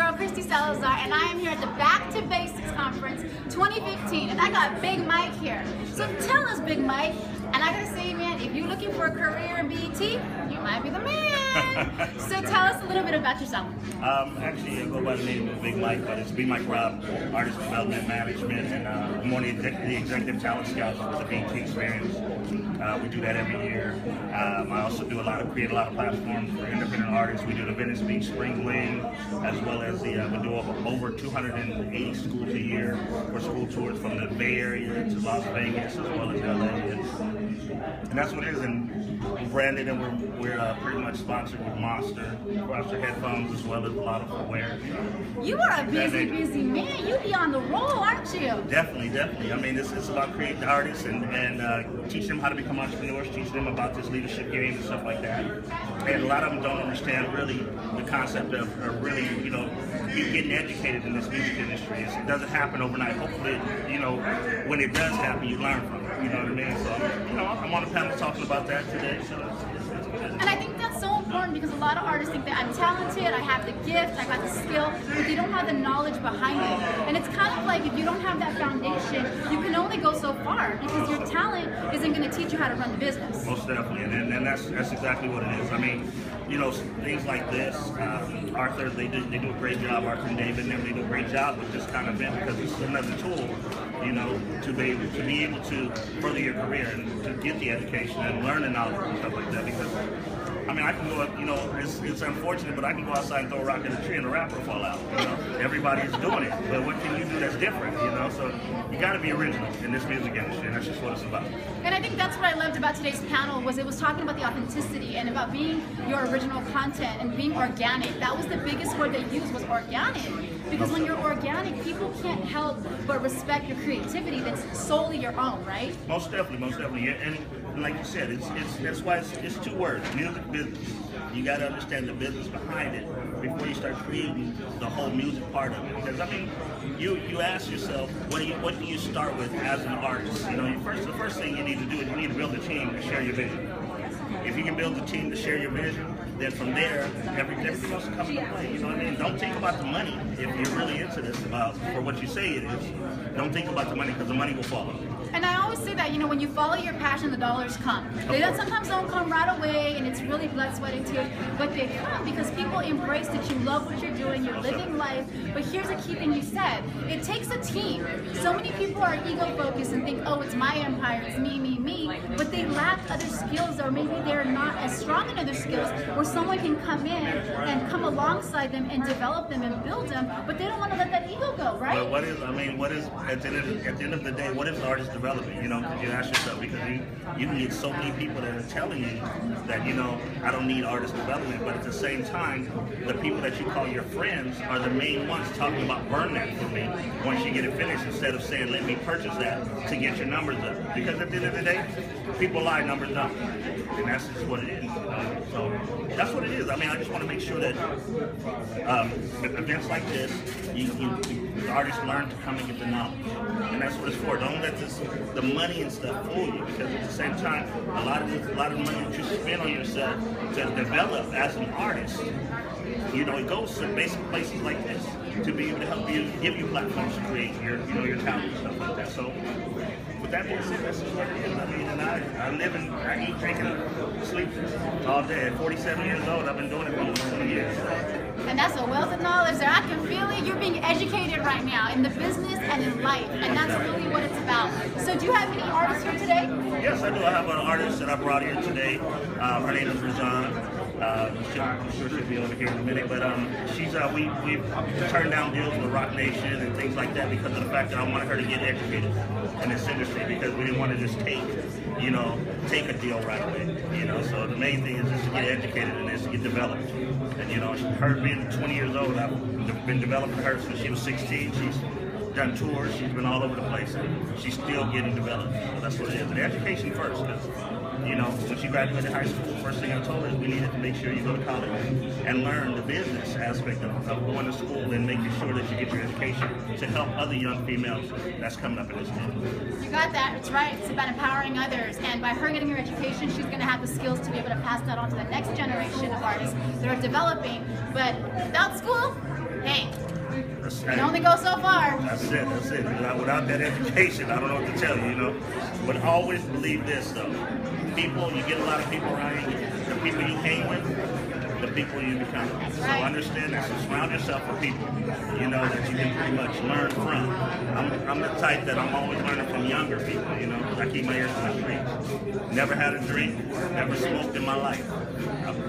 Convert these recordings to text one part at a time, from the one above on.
girl, Christy Salazar, and I am here at the Back to Basics Conference 2015, and I got Big Mike here. So tell us, Big Mike, and I gotta say, man, if you're looking for a career in BET, you might be the man. So tell us a little bit about yourself. Actually, I go by the name of Big Mike, but it's Bmikerob, Artist Development Management, and I'm one of the Executive Talent Scouts for the BET Experience. We do that every year. I also do create a lot of platforms for independent artists. We do the Venice Beach Spring Wing, as well as we do over 280 schools a year for school tours from the Bay Area to Las Vegas, as well as LA. And that's what it is. And we're branded, and we're pretty much sponsored with Monster headphones, as well as a lot of footwear. You are a busy man. You be on the roll, aren't you? Definitely. I mean, it's about creating artists and teaching them how to become entrepreneurs, teaching them about this leadership game and stuff like that. And a lot of them don't understand really the concept of really, getting educated in this music industry. It doesn't happen overnight. Hopefully, when it does happen, you learn from it. You know what I mean? So, I'm on the panel talking about that today. So and I think that's so important because a lot of artists think that I'm talented, I have the gift, I got the skill, but they don't have the knowledge behind it. And it's kind of like if you don't have that foundation, you can only go so far because your talent isn't going to teach you how to run the business. Most definitely, and that's exactly what it is. I mean, things like this, Arthur, they do a great job. Arthur and David, they do a great job with this kind of event because it's another tool, to be able to further your career and to get the education and learn the knowledge and stuff like that. Because I mean, I can go, it's unfortunate, but I can go outside and throw a rock at a tree and a rapper will fall out. Everybody's doing it, but what can you do that's different? So you got to be original in this music industry, and that's just what it's about. And I think that's what I loved about today's panel was it was talking about the authenticity and about being your original content and being organic. That was the biggest word they used was organic. Because when you're organic, people can't help but respect your creativity that's solely your own, right? Most definitely. And like you said, that's why it's two words, music business. You got to understand the business behind it before you start creating the whole music part of it. Because I mean, you ask yourself, what do you start with as an artist? The first thing you need to do is you need to build a team to share your vision. If you can build a team to share your vision, then from there, everything else will come into play. You know what I mean? Don't think about the money if you're really into this for what you say it is. Don't think about the money because the money will follow. And I always say that, when you follow your passion, the dollars come. They sometimes don't come right away, and it's really blood, sweat, and tears, but they come because people embrace that you love what you're doing, you're living life. But here's a key thing you said. It takes a team. So many people are ego-focused and think, oh, it's my empire, it's me, but they lack other skills, or maybe they're not as strong in other skills where someone can come in and come alongside them and develop them and build them, but they don't want to let that ego go, right? But what is at the end of the day, what is artist development? Because you ask yourself, because you can get so many people that are telling you that, I don't need artist development, but at the same time, the people that you call your friends are the main ones talking about burn that for me once you get it finished, instead of saying, let me purchase that to get your numbers up. Because at the end of the day, people lie, numbers don't. And that's just what it is. So that's what it is. I mean, I just want to make sure that events like this, the artists learn to come and get the knowledge. And that's what it's for. Don't let the money and stuff fool you, because at the same time, a lot of the money that you spend on yourself to develop as an artist, it goes to basic places like this to be able to help you, give you platforms to create your talent and stuff like that. So with that being said, that's just what it is. I mean, and I live and I eat, drink, and sleep all day. At 47 years old, I've been doing it for almost 20 years. And that's a wealth of knowledge there. I can feel it. You're being educated right now in the business and in life, and that's really what it's about. So do you have any artists here today? Yes, I do. I have an artist that I brought here today. Her name is Razan. I'm sure she'll be over here in a minute, but we've turned down deals with Rock Nation and things like that because of the fact that I wanted her to get educated in this industry, because we didn't want to just take a deal right away. So the main thing is just to get educated in this, to get developed. And her being 20 years old, I've been developing her since she was 16. She's done tours, she's been all over the place, and she's still getting developed. So that's what it is. And education first, because when she graduated high school, first thing I told her is we needed to make sure you go to college and learn the business aspect of going to school and making sure that you get your education to help other young females that's coming up in this field. You got that. It's right. It's about empowering others. And by her getting her education, she's going to have the skills to be able to pass that on to the next generation of artists that are developing. But without school, hey, It only goes so far. That's it. That's it. Without that education, I don't know what to tell you. You know, but always believe this though. People, you get a lot of people around you. The people you hang with, the people you become. So understand that. So surround yourself with people, you know, that you can pretty much learn from. I'm the type that I'm always learning from younger people, you know, because I keep my ears to the streets. Never had a drink, never smoked in my life.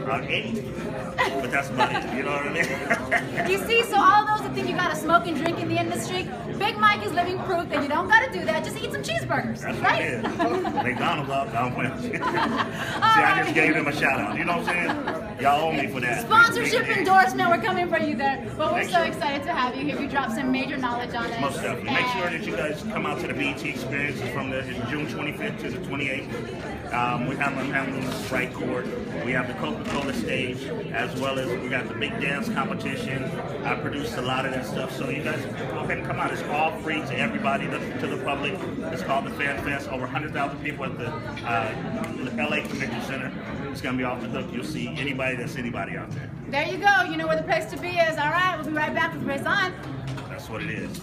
I ate, but that's about it, you know what I mean? You see, so all those that think you gotta smoke and drink in the industry, Big Mike is living proof that you don't gotta do that. Just eat some cheeseburgers, That's right? McDonald's up, I'm playing. See, I just gave him a shout out. You know what I'm saying? Y'all owe me for that. Sponsorship endorsement, we're coming for you there. But we're so excited to have you here. You dropped some major knowledge on it. Most definitely. Make sure that you guys come out to the BET experience. It's from the June 25th to the 28th. We have them handling the strike court. We have the Coca-Cola stage, as well as we got the big dance competition. I produced a lot of that stuff, so you guys go ahead and come out. It's all free to everybody, to the public. It's called the Fan Fest. Over 100,000 people at the LA Convention Center. It's going to be off the hook. You'll see anybody that's anybody out there. There you go. You know where the place to be is. All right, we'll be right back with Race On. That's what it is.